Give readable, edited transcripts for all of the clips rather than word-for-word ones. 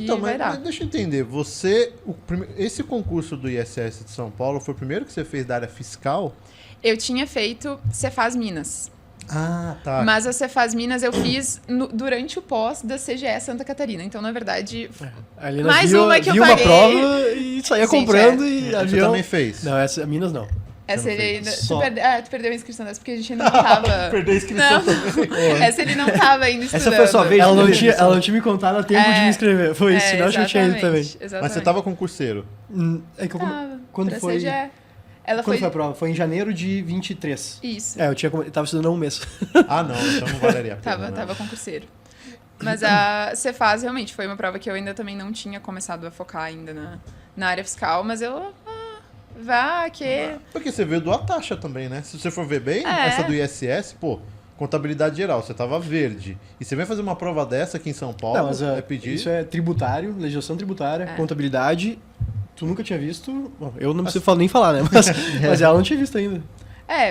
Então, vai dar. mas deixa eu entender. Esse concurso do ISS de São Paulo foi o primeiro que você fez da área fiscal? Eu tinha feito Cefaz Minas. Ah, tá. Mas a Cefaz Minas eu fiz durante o pós da CGE Santa Catarina. Então, na verdade, mais uma que eu uma paguei. prova e saía Sim, comprando e Você avião... também fez? Não, essa Minas não. Essa ele ainda. Só. Tu perdeu a inscrição dessa porque a gente ainda não tava. Perdeu a inscrição Não. Essa ele não tava ainda estudando. Essa foi a sua vez? Ela não tinha me contado a tempo de me inscrever. Foi isso, senão eu já tinha ido também. Exatamente. Mas você tava concurseiro? É que eu Tava. quando Pra foi... CGE. Ela Quando foi a prova? Foi em janeiro de 23. Isso. Eu tava estudando há um mês. Ah, não. Então não valeria a pena. Tava concurseiro. Mas a Cefaz realmente foi uma prova que eu ainda também não tinha começado a focar ainda na área fiscal, mas eu... Porque você veio do Atacha também, né? Se você for ver bem, É. essa do ISS, pô, contabilidade geral, você tava verde. E você vem fazer uma prova dessa aqui em São Paulo, Não, mas pedir... isso é tributário, legislação tributária, contabilidade. Tu nunca tinha visto? Bom, eu não preciso nem falar, né? Mas ela não tinha visto ainda.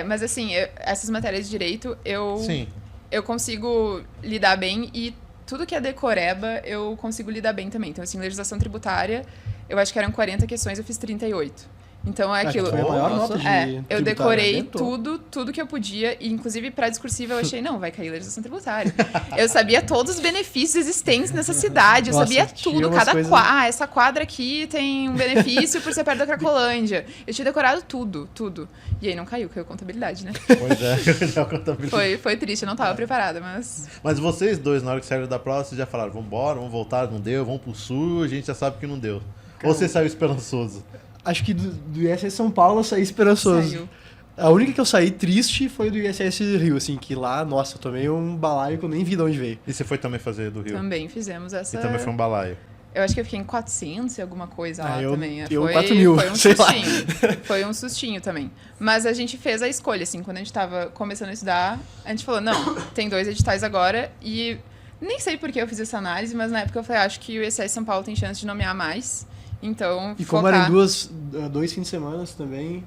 Mas assim, essas matérias de direito, Sim. eu consigo lidar bem e tudo que é decoreba, eu consigo lidar bem também. Então, assim, legislação tributária, eu acho que eram 40 questões, eu fiz 38. Então, é aquilo. Foi a maior Nossa. nota de Eu tributária, decorei né? tudo que eu podia, e inclusive pra discursiva eu achei, não, vai cair legislação tributária. Eu sabia todos os benefícios existentes nessa cidade, eu Nossa, sabia tinha tudo, umas cada coisas- essa quadra aqui tem um benefício por ser perto da Cracolândia. Eu tinha decorado tudo. E aí não caiu contabilidade, né? Pois é, já contabilidade. Foi triste, eu não tava preparada, mas... Mas vocês dois, na hora que saíram da prova, vocês já falaram, vambora, vamos voltar, não deu, vamos pro sul, a gente já sabe que não deu. Ou você saiu esperançoso? Acho que do ISS São Paulo eu saí esperançoso. Saiu. A única que eu saí triste foi do ISS Rio, assim, que lá, nossa, eu tomei um balaio que eu nem vi de onde veio. E você foi também fazer do Rio? Também fizemos essa... E também foi um balaio. Eu acho que eu fiquei em 400 e alguma coisa lá eu também. eu Foi 4.000, Foi um sei lá. sustinho. Foi um sustinho também. Mas a gente fez a escolha, assim, quando a gente tava começando a estudar, a gente falou, não, tem 2 editais agora e nem sei por que eu fiz essa análise, mas na época eu falei, acho que o ISS São Paulo tem chance de nomear mais. Então, E como focar... eram 2 fins de semana também,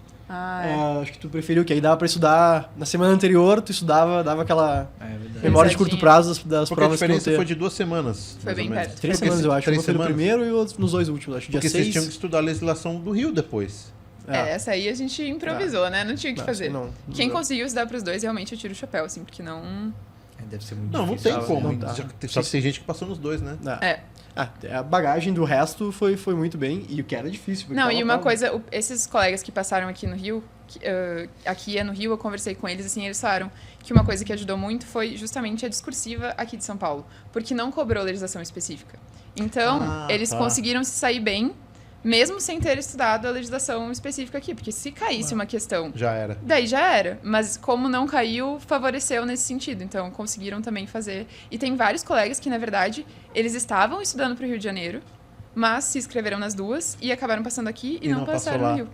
acho que tu preferiu que aí dava pra estudar. Na semana anterior, tu estudava, dava aquela memória de curto prazo das Porque a provas que não diferença ter. foi de 2 semanas. Foi mais bem ou menos. perto. 3 Porque semanas, eu acho. 3 Uma foi no semanas. primeiro e outro nos 2 últimos, acho. Dia Porque 6. vocês tinham que estudar a legislação do Rio depois. Essa aí a gente improvisou, né? Não tinha o que fazer. não Quem deu. conseguiu estudar pros 2, realmente eu tiro o chapéu, assim, porque não... Deve ser muito Não, não difícil. tem como. não dá. Só que tem gente que passou nos dois, né? A bagagem do resto foi muito bem, e o que era difícil. porque Não, tava e uma prova. coisa, esses colegas que passaram aqui no Rio, aqui no Rio, eu conversei com eles, assim, eles falaram que uma coisa que ajudou muito foi justamente a discursiva aqui de São Paulo, porque não cobrou legislação específica. Então, eles conseguiram se sair bem, mesmo sem ter estudado a legislação específica aqui, porque se caísse uma questão, Já era. daí já era. Mas como não caiu, favoreceu nesse sentido. Então, conseguiram também fazer. E tem vários colegas que, na verdade, eles estavam estudando para o Rio de Janeiro, mas se inscreveram nas duas e acabaram passando aqui e não passaram passou no lá. Rio.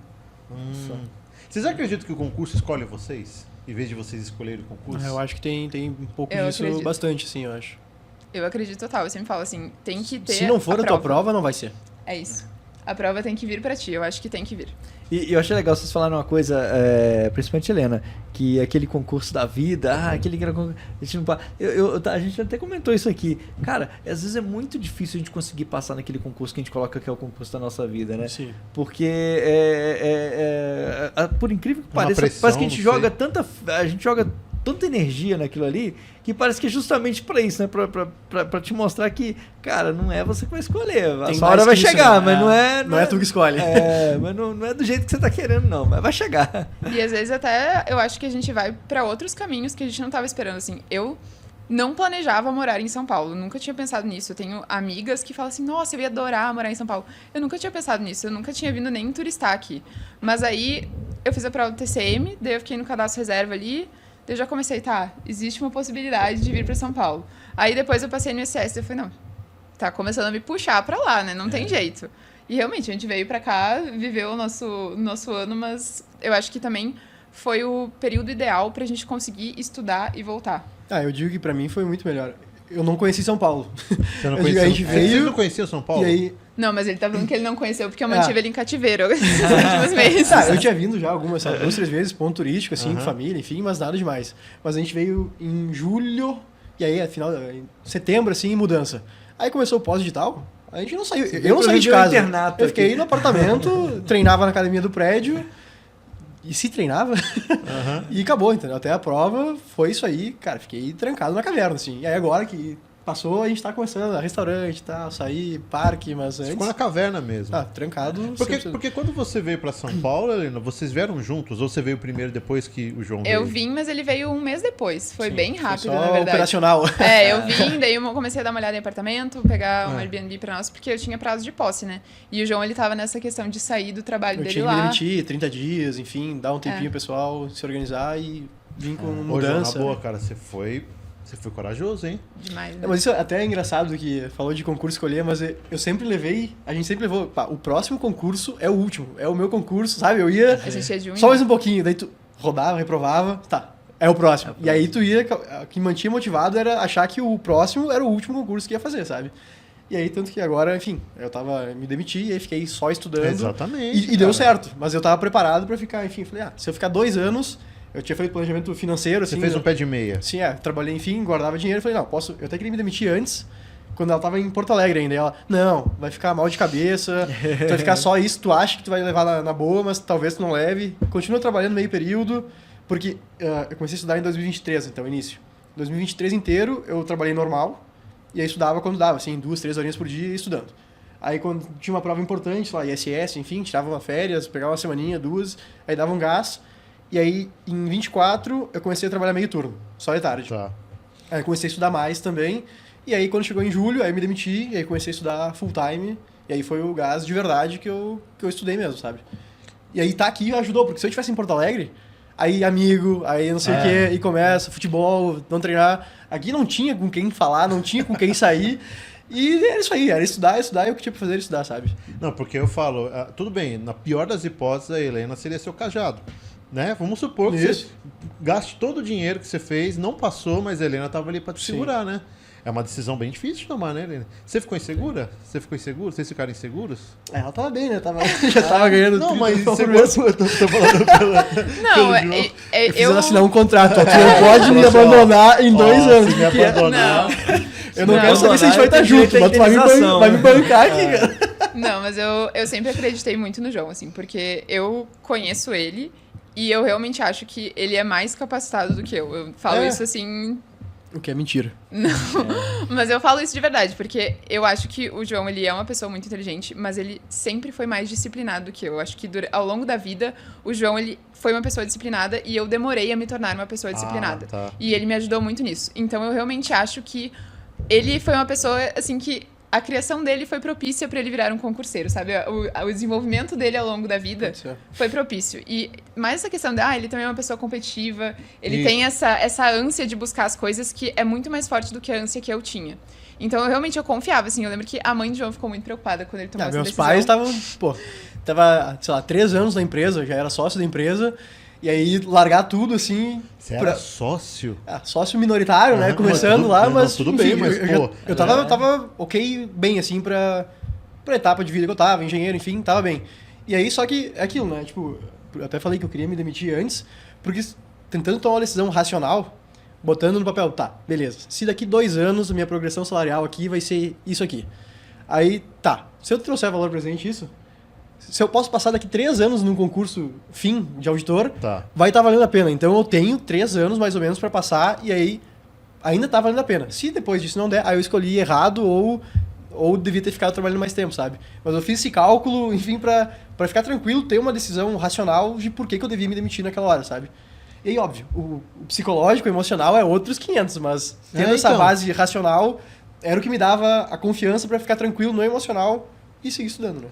Vocês acreditam que o concurso escolhe vocês? Em vez de vocês escolherem o concurso? Eu acho que tem um pouco Eu disso, acredito. bastante, sim, eu acho. Eu acredito total. Eu sempre falo assim, tem que ter Se não for a tua prova, não vai ser. É isso. A prova tem que vir pra ti. Eu acho que tem que vir. E eu achei legal vocês falaram uma coisa, principalmente Helena, que aquele concurso da vida, aquele que era concurso, a gente não a gente até comentou isso aqui. Cara, às vezes é muito difícil a gente conseguir passar naquele concurso que a gente coloca que é o concurso da nossa vida, né? Sim. Porque por incrível que Uma pareça, pressão, parece que a gente não joga tanta energia naquilo ali, que parece que é justamente pra isso, né? Pra te mostrar que, cara, não é você que vai escolher. A Tem sua mais hora vai que isso, chegar, né? mas Não é tu que escolhe. mas não é do jeito que você tá querendo, não. Mas vai chegar. E às vezes até eu acho que a gente vai pra outros caminhos que a gente não tava esperando. Assim, eu não planejava morar em São Paulo. Nunca tinha pensado nisso. Eu tenho amigas que falam assim, nossa, eu ia adorar morar em São Paulo. Eu nunca tinha pensado nisso. Eu nunca tinha vindo nem turistar aqui. Mas aí eu fiz a prova do TCM, daí eu fiquei no cadastro reserva ali. Daí eu já comecei, existe uma possibilidade de vir para São Paulo. Aí depois eu passei no ISS e eu falei, não, tá começando a me puxar para lá, né? Não tem jeito. E realmente, a gente veio para cá, viveu o nosso ano, mas eu acho que também foi o período ideal pra gente conseguir estudar e voltar. Eu digo que pra mim foi muito melhor. Eu não conheci São Paulo. Você não Eu digo, a gente Vocês veio não conheciam São Paulo? e aí... Não, mas ele tá falando que ele não conheceu porque eu mantive ele em cativeiro esses últimos meses. Eu tinha vindo já algumas, 2, 3 vezes, ponto turístico, assim, família, enfim, mas nada demais. Mas a gente veio em julho, e aí, final, em setembro, assim, em mudança. Aí começou o pós-digital, A gente não saiu. Eu não saí de casa. Eu fiquei no apartamento, treinava na academia do prédio. E se treinava. E acabou, entendeu? Até a prova foi isso aí. Cara, fiquei trancado na caverna, assim. E aí agora que passou, a gente tá começando a restaurante, tá, sair, parque, mas antes... Ficou na caverna mesmo. Trancado. Porque quando você veio pra São Paulo, Helena, vocês vieram juntos? Ou você veio primeiro depois que o João veio? Eu vim, mas ele veio um mês depois. Foi bem rápido, foi só na verdade. operacional. Eu vim, daí eu comecei a dar uma olhada em apartamento, pegar um Airbnb pra nós, porque eu tinha prazo de posse, né? E o João, ele tava nessa questão de sair do trabalho dele lá. Eu tinha que me demitir, 30 dias, enfim, dar um tempinho pessoal, se organizar e vir com mudança. João, na boa, cara, você foi corajoso, hein? Demais, né? Mas isso até é engraçado que falou de concurso escolher, mas eu sempre levei, a gente sempre levou, o próximo concurso é o último, é o meu concurso, sabe? Eu ia A gente ia de um só mais um pouquinho, daí tu rodava, reprovava, é o próximo. E aí tu ia, o que mantinha motivado era achar que o próximo era o último concurso que ia fazer, sabe? E aí, tanto que agora, enfim, me demiti e aí fiquei só estudando. Exatamente. E deu certo, mas eu tava preparado pra ficar, enfim, falei, se eu ficar 2 anos... Eu tinha feito planejamento financeiro, Você assim... fez um pé de meia. Sim, trabalhei, enfim, guardava dinheiro. Falei, não, posso... Eu até queria me demitir antes, quando ela tava em Porto Alegre ainda. E ela, não, vai ficar mal de cabeça, tu vai ficar só isso, tu acha que tu vai levar na boa, mas talvez tu não leve. Continua trabalhando meio período, porque eu comecei a estudar em 2023, então, início. 2023 inteiro, eu trabalhei normal, e aí estudava quando dava, assim, 2, 3 horinhas por dia estudando. Aí quando tinha uma prova importante, sei lá, ISS, enfim, tirava uma férias, pegava uma semaninha, 2, aí dava um gás... E aí, em 24, eu comecei a trabalhar meio turno, só de tarde. Tá. Aí eu comecei a estudar mais também. E aí, quando chegou em julho, aí eu me demiti, e aí comecei a estudar full time. E aí foi o gás de verdade que eu estudei mesmo, sabe? E aí tá aqui ajudou, porque se eu estivesse em Porto Alegre, aí amigo, aí não sei o quê, e começa, futebol, não treinar. Aqui não tinha com quem falar, não tinha com quem sair. E era isso aí, era estudar, e o que tinha pra fazer era estudar, sabe? Não, porque eu falo, tudo bem, na pior das hipóteses, a Helena seria seu cajado. Né? Vamos supor que você gaste todo o dinheiro que você fez, não passou, mas a Helena estava ali para te segurar, né? É uma decisão bem difícil de tomar, né, Helena? Você ficou insegura? Vocês ficaram inseguros? Ela tava bem, né? Já tava ganhando. Não, mas insegura, eu tô falando pela... Não, eu fiz ela assinar um contrato. Tu não pode me abandonar em 2 anos. Se me abandonar... Eu não quero saber se a gente vai estar junto, mas tu vai me bancar aqui, cara. Não, mas eu sempre acreditei muito no João, assim, porque eu conheço ele... E eu realmente acho que ele é mais capacitado do que eu. Eu falo isso assim... O que é mentira. Não, mas eu falo isso de verdade, porque eu acho que o João, ele é uma pessoa muito inteligente, mas ele sempre foi mais disciplinado do que eu. Eu acho que ao longo da vida, o João, ele foi uma pessoa disciplinada e eu demorei a me tornar uma pessoa disciplinada. Tá. E ele me ajudou muito nisso. Então eu realmente acho que ele foi uma pessoa, assim, que... A criação dele foi propícia para ele virar um concurseiro, sabe? O desenvolvimento dele ao longo da vida foi propício. E mais essa questão de, ele também é uma pessoa competitiva, ele tem essa ânsia de buscar as coisas que é muito mais forte do que a ânsia que eu tinha. Então, eu confiava, assim. Eu lembro que a mãe do João ficou muito preocupada quando ele tomou essa decisão. Meus pais tava, sei lá, 3 anos na empresa, já era sócio da empresa. E aí, largar tudo, assim... Você era sócio? Sócio minoritário, né? Começando lá, mas... Tudo bem, mas, pô... Eu tava bem, assim, pra etapa de vida que eu tava, engenheiro, enfim, tava bem. E aí, só que é aquilo, né? Tipo, eu até falei que eu queria me demitir antes, porque tentando tomar uma decisão racional, botando no papel, beleza. Se daqui 2 anos a minha progressão salarial aqui vai ser isso aqui. Aí, se eu trouxer valor presente isso... Se eu posso passar daqui 3 anos num concurso fim de auditor, vai estar valendo a pena. Então eu tenho 3 anos mais ou menos para passar e aí ainda tá valendo a pena. Se depois disso não der, aí eu escolhi errado ou devia ter ficado trabalhando mais tempo, sabe? Mas eu fiz esse cálculo, enfim, para ficar tranquilo, ter uma decisão racional de por que eu devia me demitir naquela hora, sabe? E aí, óbvio, o psicológico, o emocional é outros 500, mas tendo essa base racional era o que me dava a confiança para ficar tranquilo no emocional e seguir estudando, né?